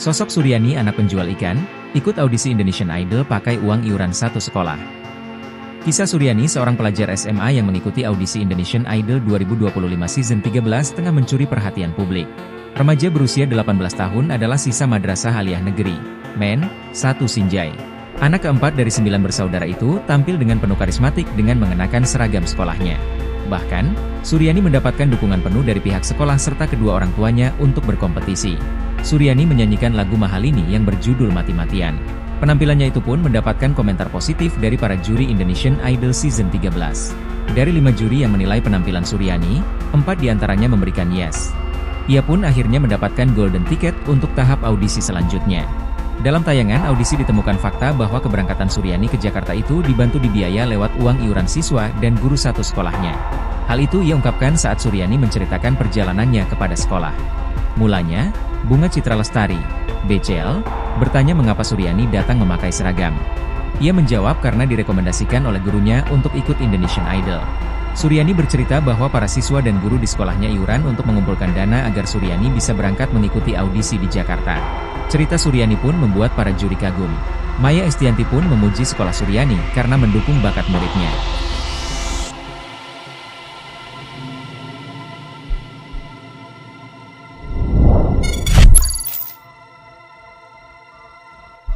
Sosok Suryani, anak penjual ikan, ikut audisi Indonesian Idol pakai uang iuran satu sekolah. Kisah Suryani, seorang pelajar SMA yang mengikuti audisi Indonesian Idol 2025 Season 13 tengah mencuri perhatian publik. Remaja berusia 18 tahun adalah sisa Madrasah Aliyah Negeri, Men. 1 Sinjai. Anak keempat dari 9 bersaudara itu tampil dengan penuh karismatik dengan mengenakan seragam sekolahnya. Bahkan, Suryani mendapatkan dukungan penuh dari pihak sekolah serta kedua orang tuanya untuk berkompetisi. Suryani menyanyikan lagu Mahalini yang berjudul Mati-Matian. Penampilannya itu pun mendapatkan komentar positif dari para juri Indonesian Idol Season 13. Dari 5 juri yang menilai penampilan Suryani, 4 diantaranya memberikan yes. Ia pun akhirnya mendapatkan golden ticket untuk tahap audisi selanjutnya. Dalam tayangan audisi ditemukan fakta bahwa keberangkatan Suryani ke Jakarta itu dibantu dibiaya lewat uang iuran siswa dan guru satu sekolahnya. Hal itu ia ungkapkan saat Suryani menceritakan perjalanannya kepada sekolah. Mulanya, Bunga Citra Lestari, BCL, bertanya mengapa Suryani datang memakai seragam. Ia menjawab karena direkomendasikan oleh gurunya untuk ikut Indonesian Idol. Suryani bercerita bahwa para siswa dan guru di sekolahnya iuran untuk mengumpulkan dana agar Suryani bisa berangkat mengikuti audisi di Jakarta. Cerita Suryani pun membuat para juri kagum. Maya Estianti pun memuji sekolah Suryani karena mendukung bakat muridnya.